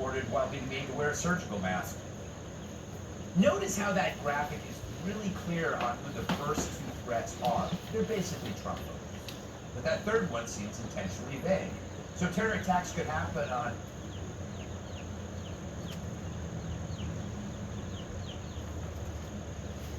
ordered while being made to wear a surgical mask. Notice how that graphic is really clear on who the first two threats are. They're basically Trump voters. But that third one seems intentionally vague. So terror attacks could happen on...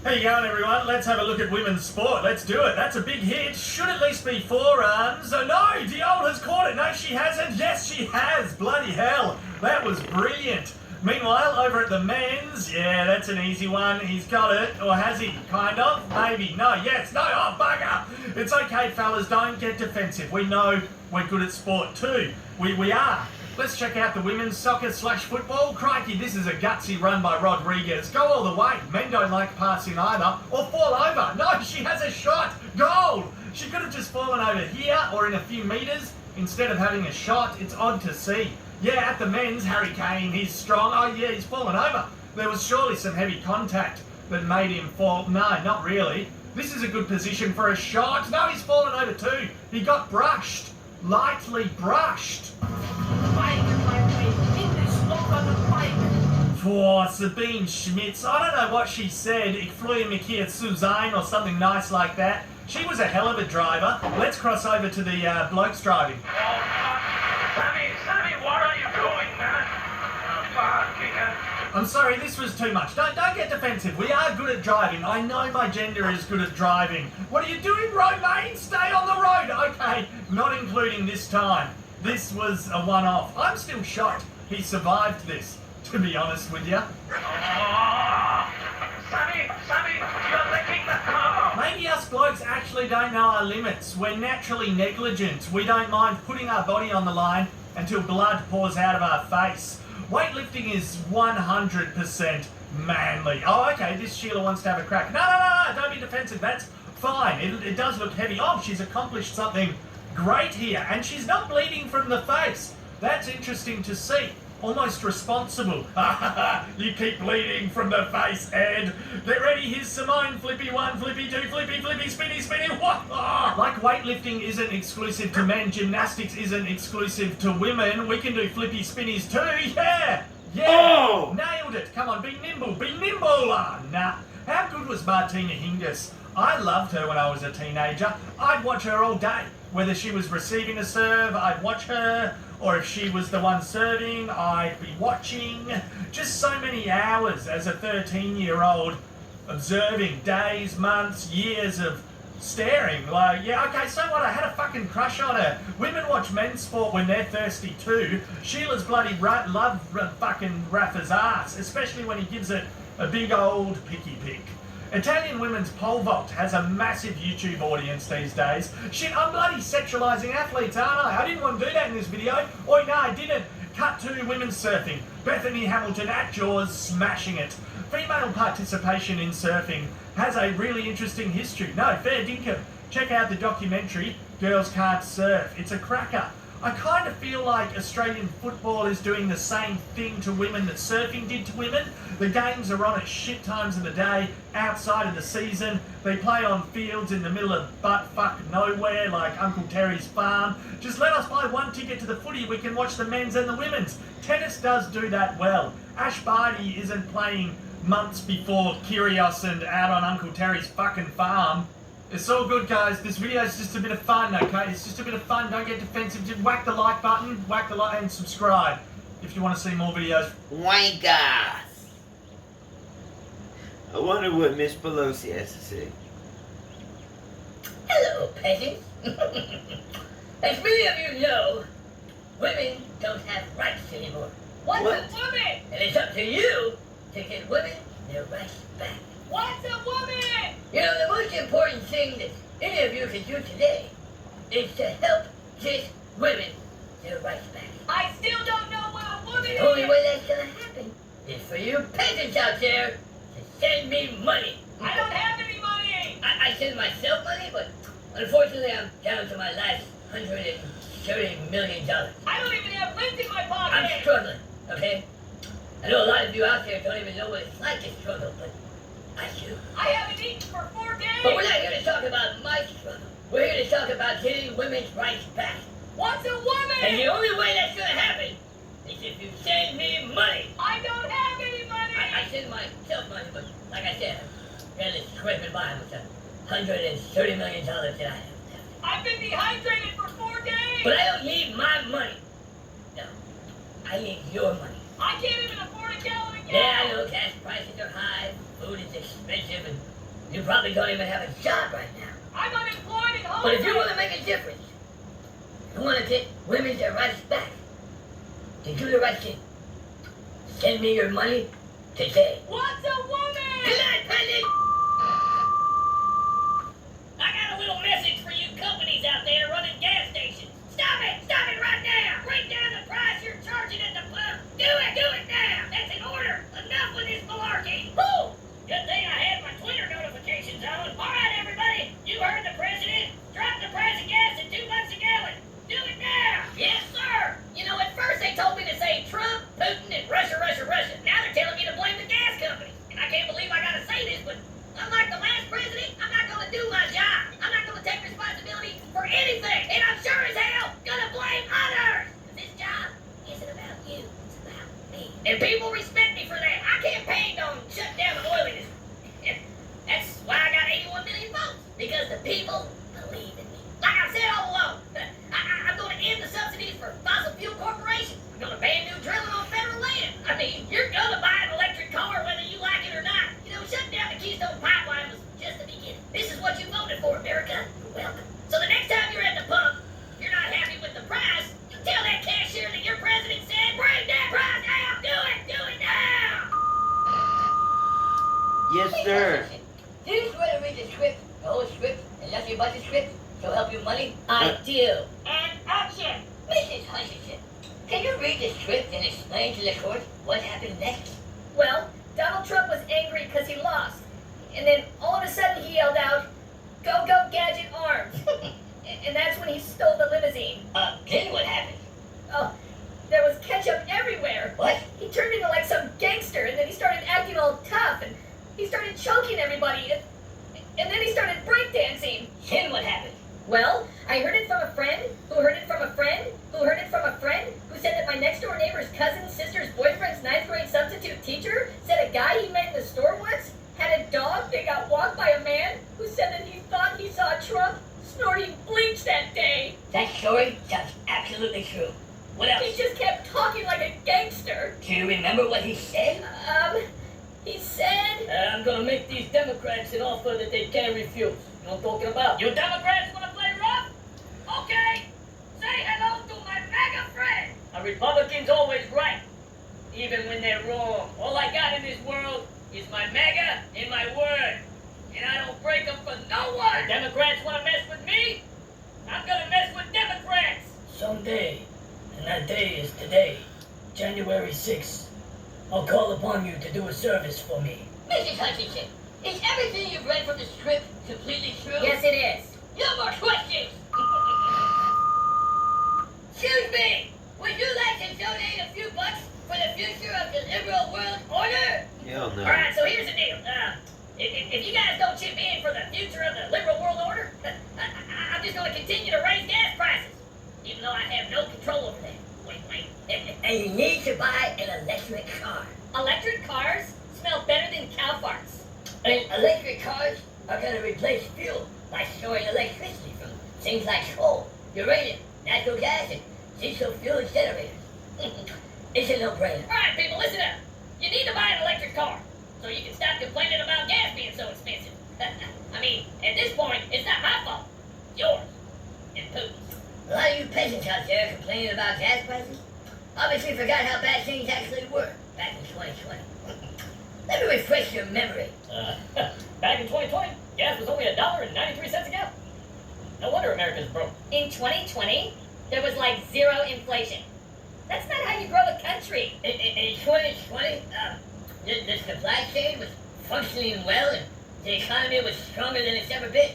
How you going, everyone? Let's have a look at women's sport. Let's do it. That's a big hit. Should at least be forearms. Oh no, Diol has caught it. No, she hasn't. Yes, she has. Bloody hell. That was brilliant. Meanwhile, over at the men's, yeah, that's an easy one. He's got it. Or has he? Kind of? Maybe. No, yes. No, oh, bugger. It's okay, fellas. Don't get defensive. We know we're good at sport too. We are. Let's check out the women's soccer/football. Crikey, this is a gutsy run by Rodriguez. Go all the way. Men don't like passing either. Or fall over. No, she has a shot. Goal! She could have just fallen over here or in a few metres instead of having a shot. It's odd to see. Yeah, at the men's, Harry Kane, he's strong. Oh yeah, he's fallen over. There was surely some heavy contact that made him fall. No, not really. This is a good position for a shot. No, he's fallen over too. He got brushed. Lightly brushed. For Sabine Schmitz, I don't know what she said, Ich freue mich hier zu sein or something nice like that. She was a hell of a driver. Let's cross over to the blokes driving. Sammy, what are you doing, man? I'm sorry, this was too much. Don't get defensive. We are good at driving. I know my gender is good at driving. What are you doing, Romaine? Stay on the road. Okay, not including this time. This was a one-off. I'm still shocked he survived this, to be honest with you. Sammy, you're licking the car. Maybe us blokes actually don't know our limits. We're naturally negligent. We don't mind putting our body on the line until blood pours out of our face. Weightlifting is 100% manly. Oh, okay, this Sheila wants to have a crack. No, don't be defensive. That's fine. It does look heavy. Oh, she's accomplished something great here. And she's not bleeding from the face. That's interesting to see. Almost responsible. You keep bleeding from the face, Ed. Get ready, here's Simone. Flippy 1, flippy 2, flippy, spinny. What? Oh. Like weightlifting isn't exclusive to men, gymnastics isn't exclusive to women. We can do flippy spinnies too. Yeah. Oh! Nailed it. Come on, be nimble. Nah. How good was Martina Hingis? I loved her when I was a teenager. I'd watch her all day. Whether she was receiving a serve, I'd watch her. Or if she was the one serving, I'd be watching. Just so many hours as a 13-year-old observing days, months, years of staring. Like, yeah, okay, so what? I had a fucking crush on her. Women watch men's sport when they're thirsty too. Sheila's bloody love fucking Rafa's ass, especially when he gives it a big old picky pick. Italian women's pole vault has a massive YouTube audience these days. Shit, I'm bloody sexualising athletes, aren't I? I didn't want to do that in this video. Oi, no, I didn't. Cut to women's surfing. Bethany Hamilton at Jaws, smashing it. Female participation in surfing has a really interesting history. No, fair dinkum. Check out the documentary, Girls Can't Surf. It's a cracker. I kind of feel like Australian football is doing the same thing to women that surfing did to women. The games are on at shit times of the day, outside of the season. They play on fields in the middle of butt-fuck nowhere, like Uncle Terry's farm. Just let us buy one ticket to the footy, we can watch the men's and the women's. Tennis does do that well. Ash Barty isn't playing months before Kyrgios and out on Uncle Terry's fucking farm. It's all good, guys. This video is just a bit of fun, okay? It's just a bit of fun. Don't get defensive. Just whack the like button, whack the like, and subscribe if you want to see more videos. Wankers! I wonder what Miss Pelosi has to say. Hello, peasants. As many of you know, women don't have rights anymore. What's What? a woman? And it's up to you to get women their rights back. What's a woman? You know, the most important thing that any of you can do today is to help get women their rights back. I still don't know what a woman The only is. way that's gonna happen is for you peasants out there to send me money. I don't have any money. I send myself money, but unfortunately I'm down to my last $130 million. I don't even have lint in my pocket. I'm struggling, okay? I know a lot of you out there don't even know what it's like to struggle, but I do. I haven't eaten for 4 days. But we're not here to talk about my struggle. We're here to talk about getting women's rights back. What's a woman? And the only way that's gonna happen is if you send me me money. I don't have any money. I send myself money, but like I said, I'm really scraping by with the $130 million that I have. I've been dehydrated for 4 days. But I don't need my money. No, I need your money. I can't even afford a gallon of gas. Yeah, I know gas prices are high, food is expensive, and you probably don't even have a job right now. I'm unemployed and homeless. But if you want to make a difference, you want to get women their rights back, to do the right thing, send me your money today. What's a woman? Good night, President! I got a little message for you companies out there running gas stations. Stop it! Stop it right now! Bring down the price you're charging at the pump. Do it now! That's an order. Enough with this malarkey. Woo! Good thing I had my Twitter notifications on. All right, everybody, you heard the president. Drop the price of gas at $2 a gallon. Do it now! Yes, sir! You know, at first they told me to say Trump, Putin, and Russia. Now they're telling me to blame the gas companies. And I can't believe I gotta say this, but unlike the last president, I'm not gonna do my job. I'm not gonna take responsibility for anything. And I'm sure as hell gonna blame others. This job isn't about you, it's about me. And people respect me for that. I campaigned on shut down the oil industry. And that's why I got 81 million votes. Because the people believe in me. Like I said all along, I'm gonna end the subsidies for fossil fuel corporations. I'm gonna ban new drilling on federal land. I mean, you're gonna buy an electric car whether you like it or not. You know, shutting down the Keystone Pipeline was just the beginning. This is what you voted for, America. You're welcome. So the next time you're at the pump, you're not happy with the price, you tell that cashier that your president said, bring that price down. Do it now. Yes, sir. Do you swear to read the script, the whole script, and nothing but the script, to help you money? I do. And action. Mrs. Hutchinson, can you read the script and explain to the court what happened next? Well, Donald Trump was angry because he lost. And then all of a sudden he yelled out, "Go, go, gadget arms." And that's when he stole the limousine. Then what happened? Oh, there was ketchup everywhere. What? He turned into like some gangster, and then he started acting all tough, and he started choking everybody, and then he started breakdancing. Then what happened? Well, I heard it from a friend, who heard it from a friend, who heard it from a friend, who said that my next door neighbor's cousin's sister's boyfriend's 9th grade substitute teacher said a guy he met in the store once had a dog that got walked by a man who said that he thought he saw Trump snorting bleach that day. That story sounds absolutely true. What else? He just kept talking like a gangster. Do you remember what he said? He said... I'm gonna make these Democrats an offer that they can't refuse. You know what I'm talking about? You Democrats want to play rough? Okay. Say hello to my MAGA friend. A Republican's always right, even when they're wrong. All I got in this world is my MAGA and my word. And I don't break them for no one. The Democrats want to mess with me? I'm gonna mess with Democrats. Someday, and that day is today, January 6th, I'll call upon you to do a service for me. Mrs. Hutchinson, is everything you've read from the script completely true? Yes, it is. No more questions! Excuse me! Would you like to donate a few bucks for the future of the liberal world order? Hell no. Alright, so here's the deal. If you guys don't chip in for the future of the liberal world order, I'm just going to continue to raise gas prices, even though I have no control over that. Wait. And you need to buy an electric car. Electric cars smell better than cow farts. And electric cars are going to replace fuel by storing electricity from things like coal, uranium, natural gas, and diesel fuel generators. It's a no-brainer. Alright, people, listen up. You need to buy an electric car so you can stop complaining about gas being so expensive. I mean, at this point, it's not my fault. It's yours. And Putin's. A lot of you peasants out there complaining about gas prices obviously forgot how bad things actually were back in 2020. Let me refresh your memory. Back in 2020, gas was only $1.93 a gallon. No wonder America's broke. In 2020, there was like zero inflation. That's not how you grow a country. In 2020, the supply chain was functioning well and the economy was stronger than it's ever been.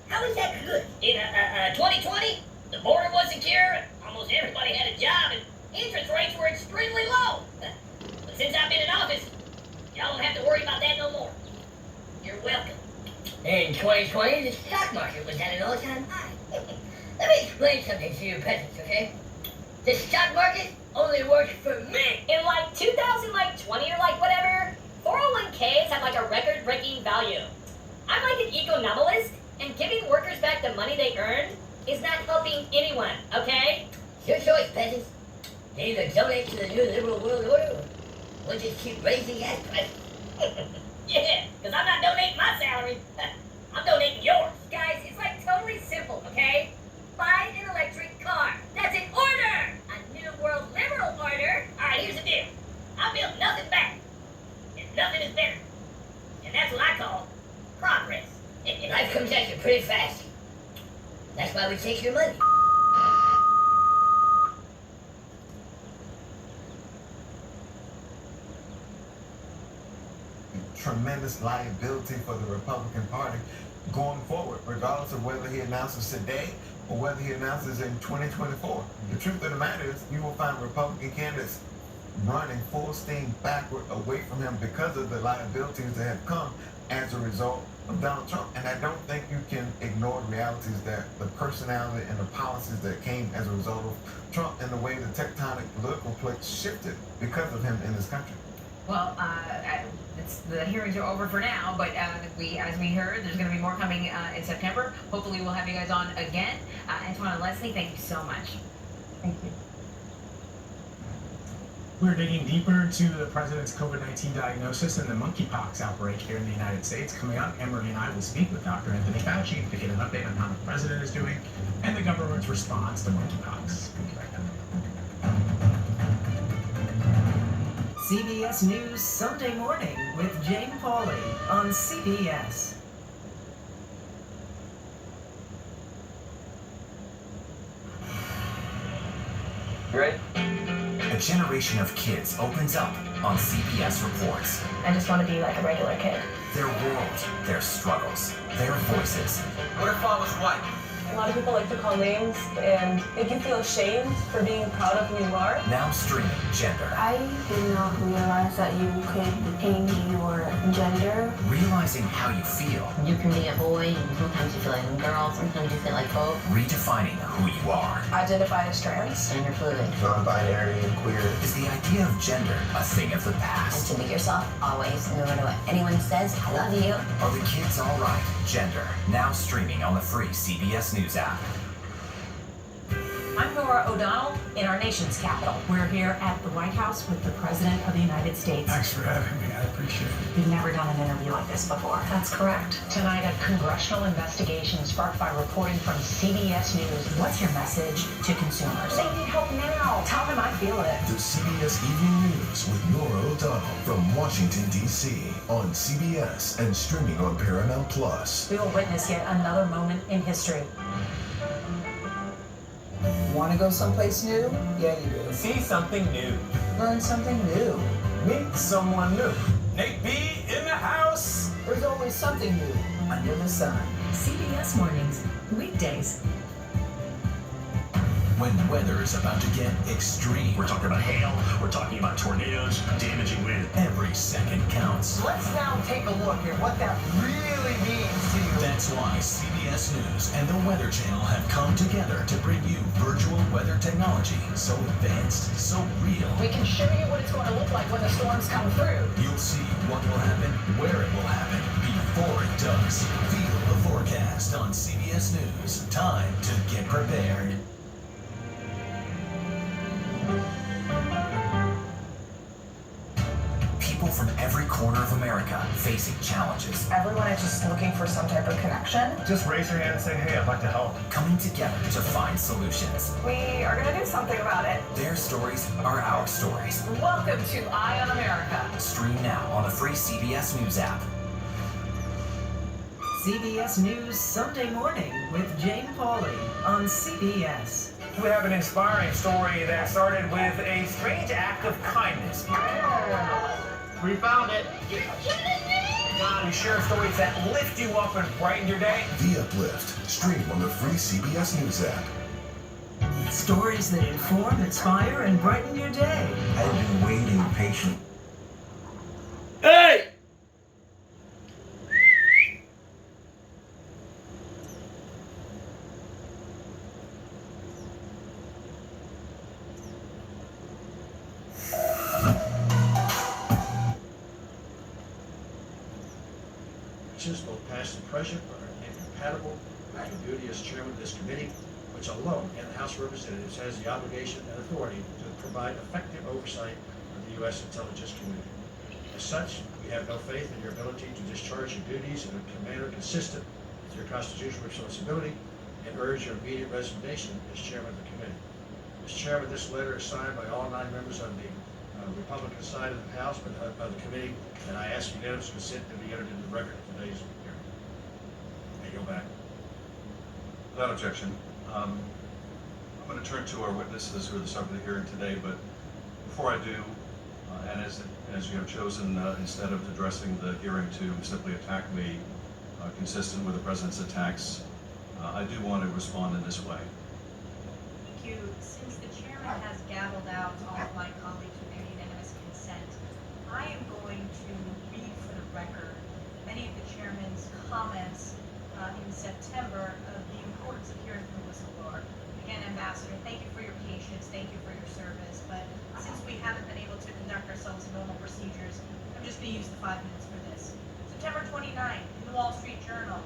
How is that good? In 2020, the border was secure, almost everybody had a job, and interest rates were extremely low. But since I've been in office, y'all don't have to worry about that no more. You're welcome. In 2020, the stock market was at an all-time high. Let me explain something to you peasants, okay? The stock market only works for me. In like record-breaking value. I'm like an eco-novelist, and giving workers back the money they earned is not helping anyone, okay? Your choice, peasants. Either donate to the new liberal world order, or just keep raising gas prices. Yeah, because I'm not donating my salary. I'm donating yours. Guys, it's like totally simple, okay? Buy an electric car. That's an order! A new world liberal order. Alright, here's the deal. I built nothing back. And nothing is better. And that's what I call progress. Life comes at you pretty fast. That's why we take your money. Tremendous liability for the Republican Party going forward, regardless of whether he announces today or whether he announces in 2024. The truth of the matter is, you will find Republican candidates running full steam backward away from him because of the liabilities that have come as a result of Donald Trump. And I don't think you can ignore the realities that the personality and the policies that came as a result of Trump and the way the tectonic political plates shifted because of him in this country. Well, the hearings are over for now, but as we heard, there's going to be more coming in September. Hopefully, we'll have you guys on again. Antoine and Leslie, thank you so much. Thank you. We're digging deeper into the president's COVID-19 diagnosis and the monkeypox outbreak here in the United States. Coming up, Emery and I will speak with Dr. Anthony Fauci to get an update on how the president is doing and the government's response to monkeypox. We'll be right back. CBS News Sunday Morning with Jane Pauley on CBS. Ready? A generation of kids opens up on CBS Reports. I just want to be like a regular kid. Their world, their struggles, their voices. What if I was white? A lot of people like to call names and make you feel ashamed for being proud of who you are. Now streaming Gender. I did not realize that you could change your gender. Realizing how you feel. You can be a boy, and sometimes you feel like a girl, sometimes you feel like both. Redefining who you are. Identify as trans. Gender fluid. Non-binary and queer. Is the idea of gender a thing of the And past? to be yourself, always, no matter what anyone says, I love you. Are the kids all right? Gender. Now streaming on the free CBS News app. I'm Nora O'Donnell in our nation's capital. We're here at the White House with the President of the United States. Thanks for having me. I appreciate it. We've never done an interview like this before. That's correct. Tonight, a congressional investigation sparked by reporting from CBS News. What's your message to consumers? They need help now. Tell them I feel it. The CBS Evening News with Nora O'Donnell from Washington, D.C. on CBS and streaming on Paramount Plus. We will witness yet another moment in history. Want to go someplace new? Yeah, you do. See something new. Learn something new. Meet someone new. Nate B in the house. There's always something new under the sun. CBS Mornings, weekdays. When weather is about to get extreme, We're talking about hail, we're talking about tornadoes, damaging wind. every second counts. Let's now take a look at what that really means to you. That's why CBS News and the Weather Channel have come together to bring you virtual weather technology so advanced, so real. We can show you what it's going to look like when the storms come through. You'll see what will happen, where it will happen, before it does. Feel the forecast on CBS News. Time to get prepared. People from every corner of America facing challenges. Everyone is just looking for some type of connection. Just raise your hand and say, hey, I'd like to help. Coming together to find solutions. We are going to do something about it. Their stories are our stories. Welcome to Eye on America. Stream now on the free CBS News app. CBS News Sunday Morning with Jane Pauley on CBS. We have an inspiring story that started with a strange act of kindness. We found it. You're kidding me? We share stories that lift you up and brighten your day. The Uplift. Stream on the free CBS News app. Stories that inform, inspire, and brighten your day. I've been waiting patiently. Hey! practices, both past and present, are incompatible with your duty as chairman of this committee, which alone in the House of Representatives has the obligation and authority to provide effective oversight of the U.S. intelligence community. As such, we have no faith in your ability to discharge your duties in a manner consistent with your constitutional responsibility and urge your immediate resignation as chairman of the committee. As chairman, this letter is signed by all 9 members on the Republican side of the House, but of the committee, and I ask unanimous consent to be entered into the record of today's hearing. I go back. Without objection, I'm going to turn to our witnesses who are the subject of the hearing today, but before I do, and as you have chosen, instead of addressing the hearing to simply attack me, consistent with the President's attacks, I do want to respond in this way. Thank you. Since the chairman has gavelled out all of my colleagues with their unanimous consent, I am going to read for the record many of the chairman's comments in September of the importance of hearing from the whistleblower. Again, Ambassador, thank you for your patience, thank you for your service, but since we haven't been able to conduct ourselves in normal procedures, I'm just going to use the 5 minutes for this. September 29th, in the Wall Street Journal,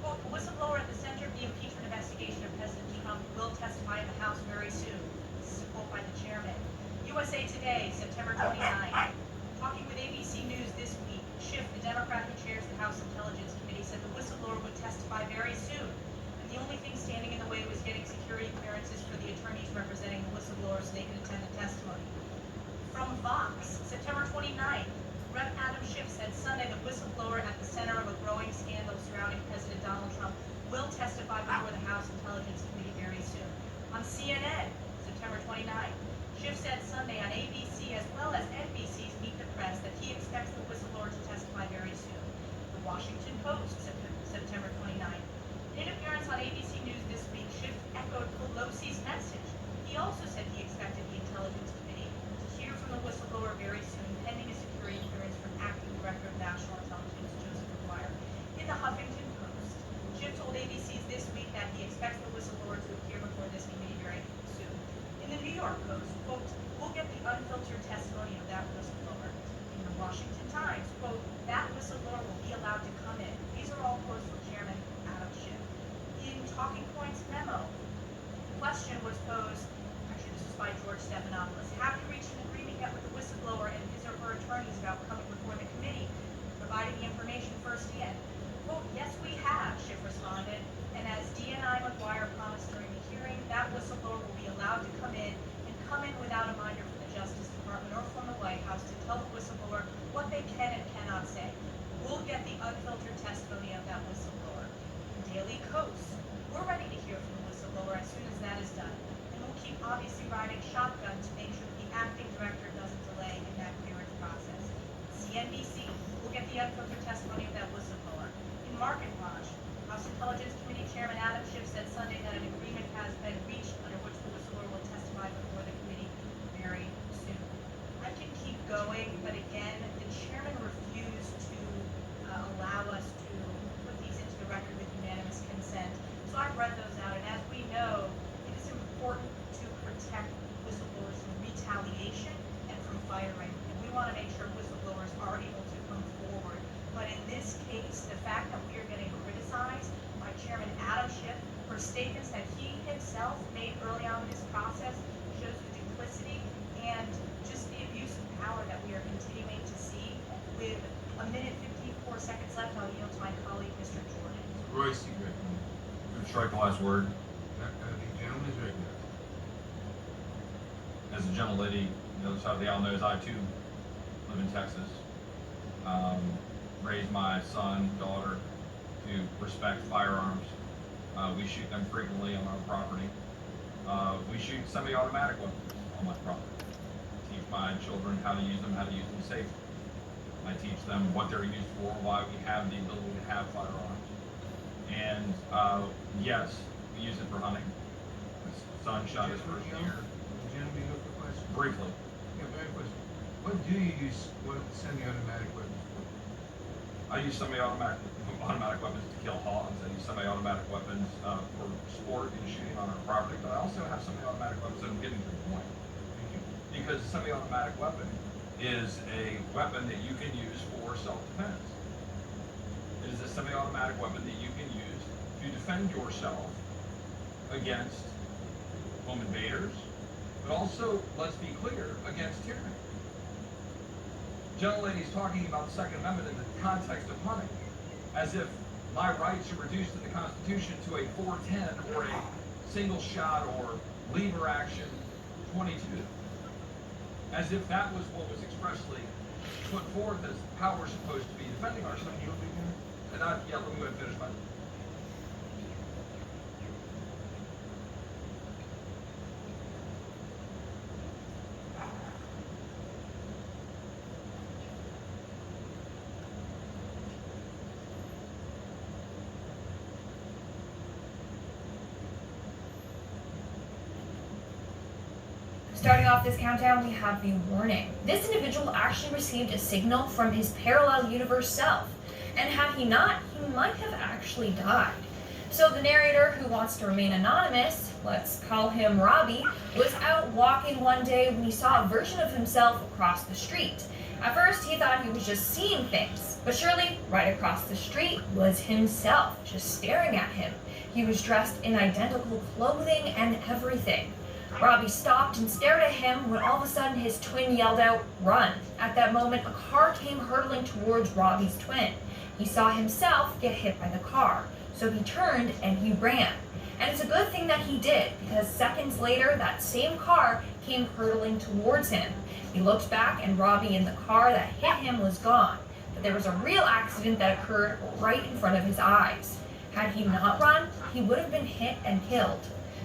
quote, the whistleblower at the center of the impeachment investigation of President Trump will testify in the House very soon. This is a quote by the chairman. USA Today, September 29th, talking with ABC News this week, Schiff, the Democrat who chairs the House Intelligence Committee, said the whistleblower would testify very soon. And the only thing standing in the way was getting security clearances for the attorneys representing the whistleblower so they could attend the testimony. From Fox, September 29th, Rep. Adam Schiff said Sunday the whistleblower at the center of a growing scandal surrounding President Donald Trump will testify before the House Intelligence Committee very soon. On CNN, September 29th, Schiff said Sunday on ABC as well as NBC's Meet the Press that he expects the whistleblower to testify very soon. The Washington Post, September 29th. In an appearance on ABC News this week, Schiff echoed Pelosi's message. He also said he expected the Intelligence Committee to hear from the whistleblower very soon, pending a security clearance from Acting Director of National Intelligence Joseph McGuire. In the Huffington Post, Schiff told ABC's this week that he expects the whistleblower to appear before this committee very soon. In the New York Post, quote, we'll get the unfiltered testimony of that whistleblower. In the Washington Times, quote, that whistleblower will be allowed to come in. These are all quotes from Chairman Adam Schiff. In Talking Points memo, the question was posed, actually this was by George Stephanopoulos, have you reached an agreement yet with the whistleblower and his or her attorneys about coming before the committee, providing the information firsthand? Quote, yes we have, Schiff responded, and as DNI McGuire promised during the hearing, that whistleblower will be allowed to come in without a reminder from the Justice Department or from the White House to tell the whistleblower what they can and cannot say. We'll get the unfiltered testimony of that whistleblower. Daily Kos, we're ready to hear from the whistleblower as soon as that is done, and we'll keep obviously riding shotgun to make sure that the acting director doesn't delay in that clearance process. CNBC, we'll get the unfiltered testimony of that whistleblower. In Market Watch, House Intelligence Committee Chairman Adam Schiff said Sunday that an agreement has been reached under which the whistleblower will testify before the committee very soon. I can keep going, but again, the chairman refused to allow us to put these into the record with unanimous consent. So I've read those out, and as we know, it is important to protect whistleblowers from retaliation and from firing. And we want to make sure whistleblowers are able to come forward. But in this case, the fact that we are getting criticized by Chairman Adam Schiff for statements that he himself made early on in this process shows the duplicity and just the abuse of power that we are continuing to see. With a minute 54 seconds left, I'll yield to my colleague, Mr. Jordan. Royce, you good. Strike the last word. The gentleman is recognized. As a gentlelady, the other side of the aisle knows, I too live in Texas. Raised my son, daughter to respect firearms. We shoot them frequently on our property. We shoot semi-automatic weapons on my property. Teach my children how to use them safely. I teach them what they're used for, why we have the ability to have firearms. And yes, we use it for hunting. My son shot his first deer. Gentlemen, you have a question? Briefly. Yeah, very question. What do you use semi-automatic weapons for? I use semi-automatic weapons to kill hogs. I use semi-automatic weapons for sport and shooting on our property, but I also have semi-automatic weapons, and I'm getting to the point. Because a semi-automatic weapon is a weapon that you can use for self-defense. It is a semi-automatic weapon that you can use to defend yourself against home invaders, but also, let's be clear, against tyranny. Gentlelady's talking about the Second Amendment in the context of hunting, as if my rights are reduced in the Constitution to a 410 or a single shot or lever action 22. As if that was what was expressly put forth as how we're supposed to be defending ourselves. And let me go ahead and finish my. Starting off this countdown, we have the warning. This individual actually received a signal from his parallel universe self, and had he not, he might have actually died. So the narrator, who wants to remain anonymous, let's call him Robbie, was out walking one day when he saw a version of himself across the street. At first, he thought he was just seeing things, but surely, right across the street was himself, just staring at him. He was dressed in identical clothing and everything. Robbie stopped and stared at him when all of a sudden his twin yelled out, "Run!" At that moment, a car came hurtling towards Robbie's twin. He saw himself get hit by the car, so he turned and he ran. And it's a good thing that he did, because seconds later, that same car came hurtling towards him. He looked back and Robbie in the car that hit him was gone, but there was a real accident that occurred right in front of his eyes. Had he not run, he would have been hit and killed.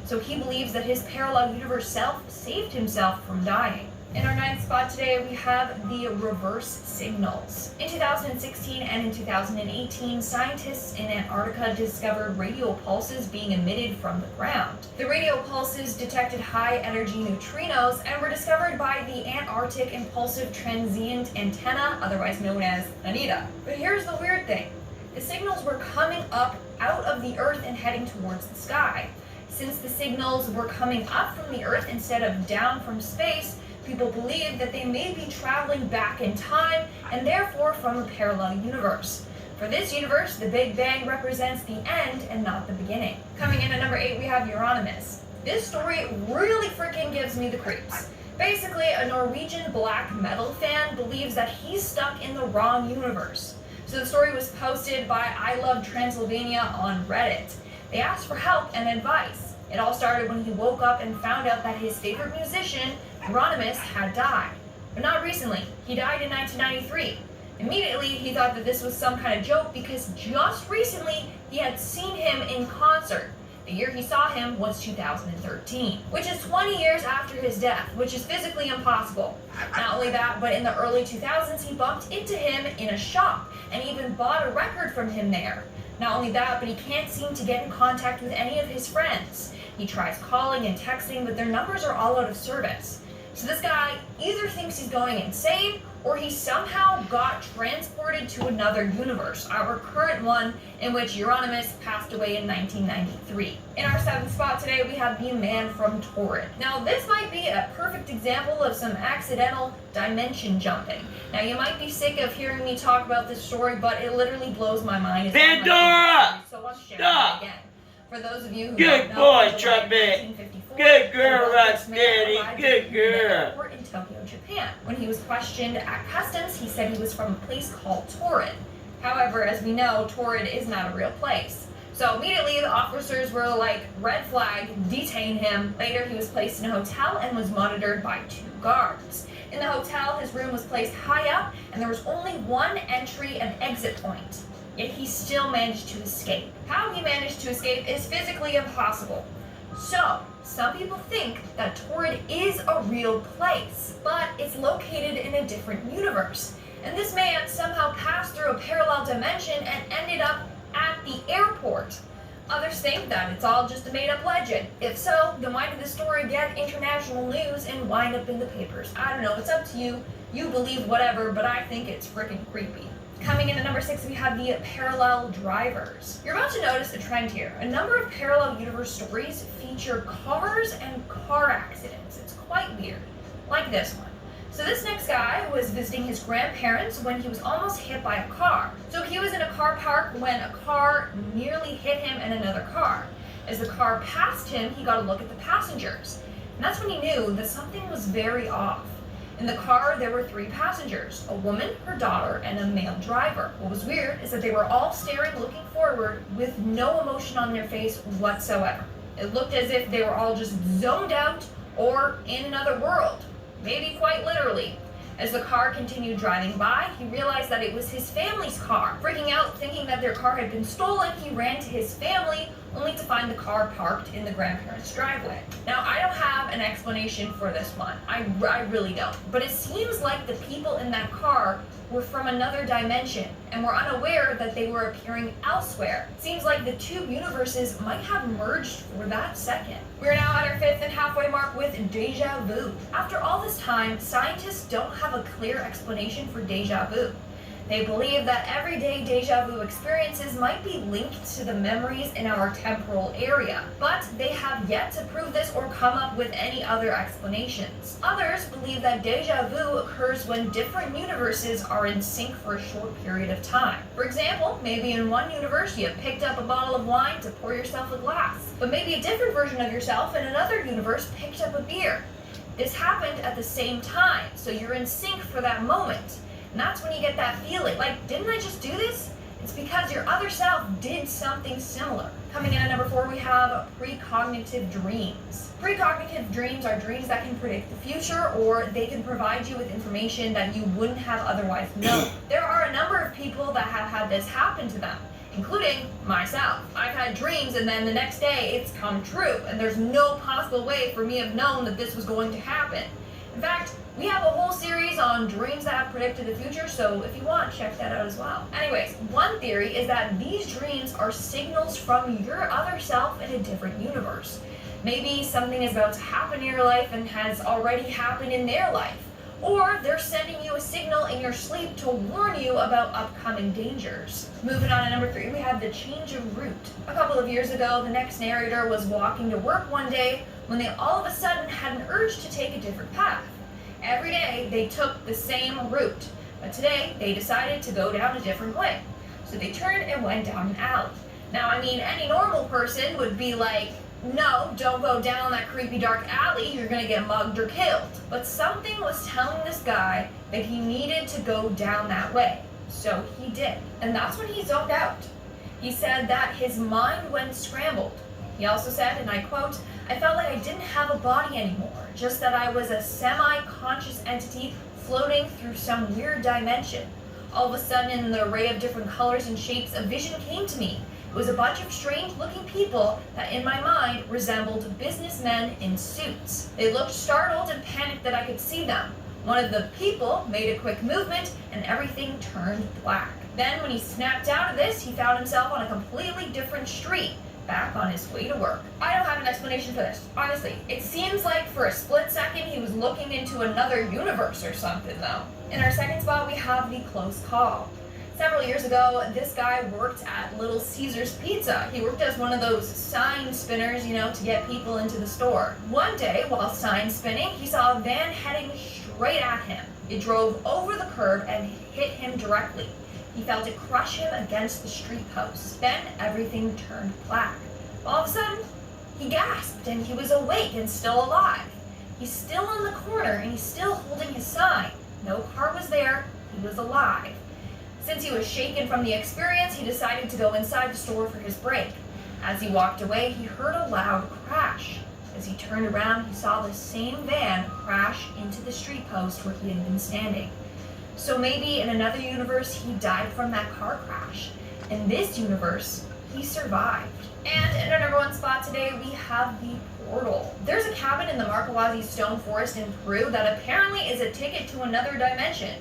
So he believes that his parallel universe self saved himself from dying. In our 9th spot today, we have the reverse signals. In 2016 and in 2018, scientists in Antarctica discovered radio pulses being emitted from the ground. The radio pulses detected high-energy neutrinos and were discovered by the Antarctic Impulsive Transient Antenna, otherwise known as ANITA. But here's the weird thing. The signals were coming up out of the Earth and heading towards the sky. Since the signals were coming up from the Earth instead of down from space, people believe that they may be traveling back in time and therefore from a parallel universe. For this universe, the Big Bang represents the end and not the beginning. Coming in at number 8, we have Euronymous. This story really freaking gives me the creeps. Basically, a Norwegian black metal fan believes that he's stuck in the wrong universe. So the story was posted by I Love Transylvania on Reddit. They asked for help and advice. It all started when he woke up and found out that his favorite musician, Euronymous, had died. But not recently. He died in 1993. Immediately, he thought that this was some kind of joke because just recently, he had seen him in concert. The year he saw him was 2013, which is 20 years after his death, which is physically impossible. Not only that, but in the early 2000s, he bumped into him in a shop and even bought a record from him there. Not only that, but he can't seem to get in contact with any of his friends. He tries calling and texting, but their numbers are all out of service. So this guy either thinks he's going insane, or he somehow got transported to another universe, our current one, in which Euronymous passed away in 1993. In our 7th spot today, we have the Man from Torrid. Now, this might be a perfect example of some accidental dimension jumping. Now, you might be sick of hearing me talk about this story, but it literally blows my mind. It's Pandora! So I'm sharing Stop! it again. For those of you who Good don't boy, know, Trumpet. Good girl, Rocksteady. Good girl. In Tokyo, Japan. When he was questioned at customs, he said he was from a place called Torrid. However, as we know, Torrid is not a real place. So immediately the officers were like, red flag, detain him. Later he was placed in a hotel and was monitored by 2 guards. In the hotel, his room was placed high up and there was only one entry and exit point. Yet he still managed to escape. How he managed to escape is physically impossible. So, some people think that Torrid is a real place, but it's located in a different universe. And this man somehow passed through a parallel dimension and ended up at the airport. Others think that it's all just a made-up legend. If so, then why did the story get international news and wind up in the papers? I don't know, it's up to you. You believe whatever, but I think it's freaking creepy. Coming in at number 6, we have the parallel drivers. You're about to notice a trend here. A number of parallel universe stories feature cars and car accidents. It's quite weird. Like this one. So this next guy was visiting his grandparents when he was almost hit by a car. So he was in a car park when a car nearly hit him and another car. As the car passed him, he got a look at the passengers. And that's when he knew that something was very off. In the car, there were 3 passengers, a woman, her daughter, and a male driver. What was weird is that they were all staring, looking forward, with no emotion on their face whatsoever. It looked as if they were all just zoned out or in another world, maybe quite literally. As the car continued driving by, he realized that it was his family's car. Freaking out, thinking that their car had been stolen, he ran to his family, only to find the car parked in the grandparents' driveway. Now, I don't have an explanation for this one. I really don't. But it seems like the people in that car were from another dimension and were unaware that they were appearing elsewhere. It seems like the 2 universes might have merged for that second. We're now at our 5th and halfway mark with deja vu. After all this time, scientists don't have a clear explanation for deja vu. They believe that everyday deja vu experiences might be linked to the memories in our temporal area, but they have yet to prove this or come up with any other explanations. Others believe that deja vu occurs when different universes are in sync for a short period of time. For example, maybe in one universe you picked up a bottle of wine to pour yourself a glass, but maybe a different version of yourself in another universe picked up a beer. This happened at the same time, so you're in sync for that moment. And that's when you get that feeling, like, didn't I just do this? It's because your other self did something similar. Coming in at number 4, we have precognitive dreams. Precognitive dreams are dreams that can predict the future, or they can provide you with information that you wouldn't have otherwise known. There are a number of people that have had this happen to them, including myself. I've had dreams and then the next day it's come true, and there's no possible way for me to have known that this was going to happen. In fact, we have a whole series on dreams that have predicted the future, so if you want, check that out as well. Anyways, one theory is that these dreams are signals from your other self in a different universe. Maybe something is about to happen in your life and has already happened in their life. Or they're sending you a signal in your sleep to warn you about upcoming dangers. Moving on to number 3, we have the change of route. A couple of years ago, the next narrator was walking to work one day when they all of a sudden had an urge to take a different path. Every day they took the same route, but today they decided to go down a different way. So they turned and went down an alley. Now, I mean, any normal person would be like, no, don't go down that creepy dark alley, you're gonna get mugged or killed. But something was telling this guy that he needed to go down that way. So he did. And that's when he zoned out. He said that his mind went scrambled. He also said, and I quote, "I felt like I didn't have a body anymore, just that I was a semi-conscious entity floating through some weird dimension. All of a sudden, in the array of different colors and shapes, a vision came to me. It was a bunch of strange-looking people that in my mind resembled businessmen in suits. They looked startled and panicked that I could see them. One of the people made a quick movement and everything turned black. Then when he snapped out of this, he found himself on a completely different street, back on his way to work." I don't have an explanation for this. Honestly, it seems like for a split second he was looking into another universe or something though. In our second spot, we have the close call. Several years ago, this guy worked at Little Caesars Pizza. He worked as one of those sign spinners, you know, to get people into the store. One day, while sign spinning, he saw a van heading straight at him. It drove over the curb and hit him directly. He felt it crush him against the street post. Then everything turned black. All of a sudden, he gasped and he was awake and still alive. He's still in the corner and he's still holding his sign. No car was there, he was alive. Since he was shaken from the experience, he decided to go inside the store for his break. As he walked away, he heard a loud crash. As he turned around, he saw the same van crash into the street post where he had been standing. So maybe in another universe, he died from that car crash. In this universe, he survived. And in our number 1 spot today, we have the portal. There's a cabin in the Marcahuasi Stone Forest in Peru that apparently is a ticket to another dimension.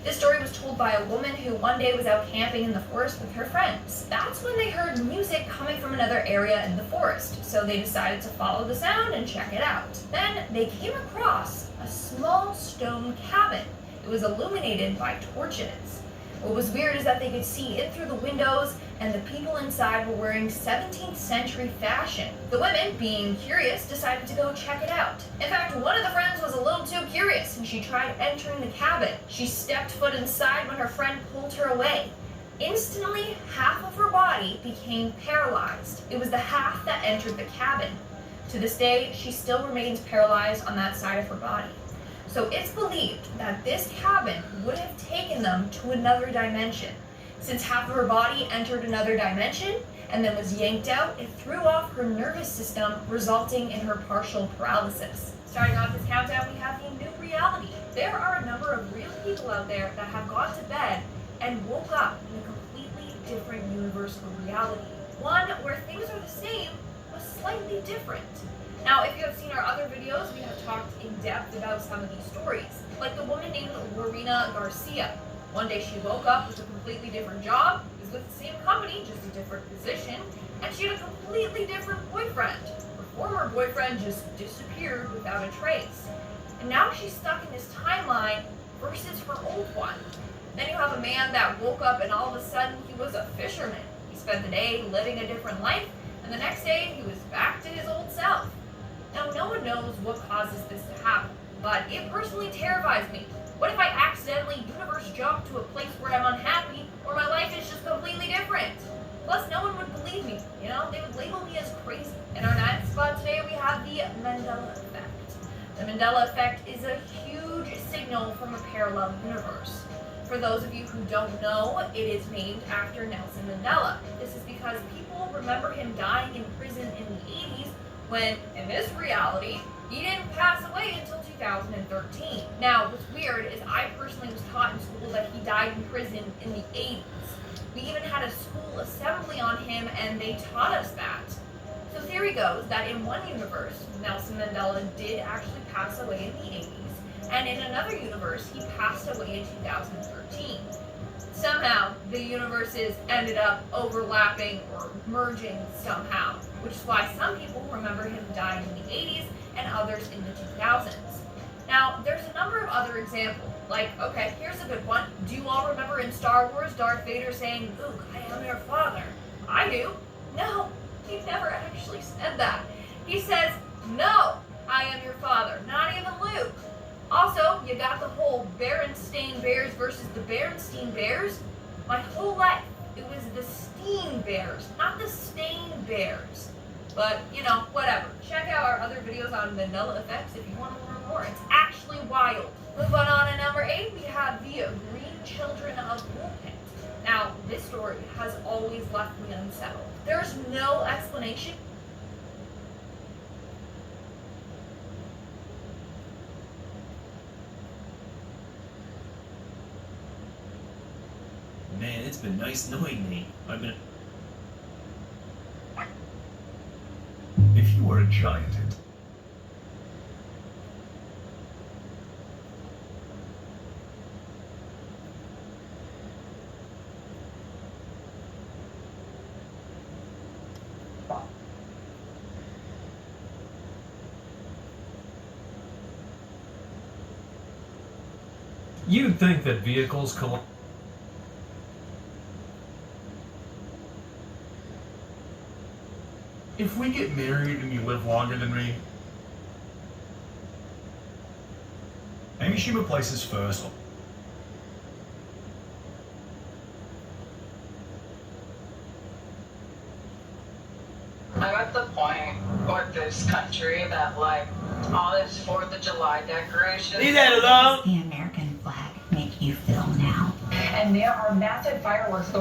This story was told by a woman who one day was out camping in the forest with her friends. That's when they heard music coming from another area in the forest, so they decided to follow the sound and check it out. Then they came across a small stone cabin. It was illuminated by torches. What was weird is that they could see in through the windows, and the people inside were wearing 17th century fashion. The women, being curious, decided to go check it out. In fact, one of the friends was a little too curious, and she tried entering the cabin. She stepped foot inside when her friend pulled her away. Instantly, half of her body became paralyzed. It was the half that entered the cabin. To this day, she still remains paralyzed on that side of her body. So it's believed that this cabin would have taken them to another dimension. Since half of her body entered another dimension and then was yanked out, it threw off her nervous system, resulting in her partial paralysis. Starting off this countdown, we have the new reality. There are a number of real people out there that have gone to bed and woke up in a completely different universe or reality. One where things are the same, but slightly different. Now, if you have seen our other videos, we have talked in depth about some of these stories, like the woman named Lorena Garcia. One day she woke up with a completely different job, was with the same company, just a different position, and she had a completely different boyfriend. Her former boyfriend just disappeared without a trace. And now she's stuck in this timeline versus her old one. Then you have a man that woke up and all of a sudden he was a fisherman. He spent the day living a different life, and the next day he was back to his old self. Now, no one knows what causes this to happen, but it personally terrifies me. What if I accidentally universe jump to a place where I'm unhappy, or my life is just completely different? Plus, no one would believe me, you know? They would label me as crazy. In our 9th spot today, we have the Mandela Effect. The Mandela Effect is a huge signal from a parallel universe. For those of you who don't know, it is named after Nelson Mandela. This is because people remember him dying in prison in the 80s, when, in this reality, he didn't pass away until 2013. Now, what's weird is I personally was taught in school that he died in prison in the 80s. We even had a school assembly on him, and they taught us that. So theory goes that in one universe, Nelson Mandela did actually pass away in the 80s, and in another universe, he passed away in 2013. Somehow, the universes ended up overlapping or merging somehow, which is why some people remember him dying in the 80s and others in the 2000s. Now, there's a number of other examples. Like, okay, here's a good one. Do you all remember in Star Wars, Darth Vader saying, "Luke, I am your father"? I do. No, he never actually said that. He says, "No, I am your father," not even Luke. Also, you got the whole Berenstain Bears versus the Berenstein Bears. My whole life, it was the Steen Bears, not the Stain Bears. But, you know, whatever. Check out our other videos on Mandela Effects if you want to learn more. It's actually wild. Moving on to number 8, we have the Green Children of Woolpit. Now, this story has always left me unsettled. There's no explanation. Man, it's been nice knowing me. If you were a giant in You'd think that vehicles collide. If we get married and you live longer than me, Amy Schumer places first. I'm at the point with this country that, like, all this 4th of July decorations. Leave that alone. The American flag make you feel now? And there are massive fireworks going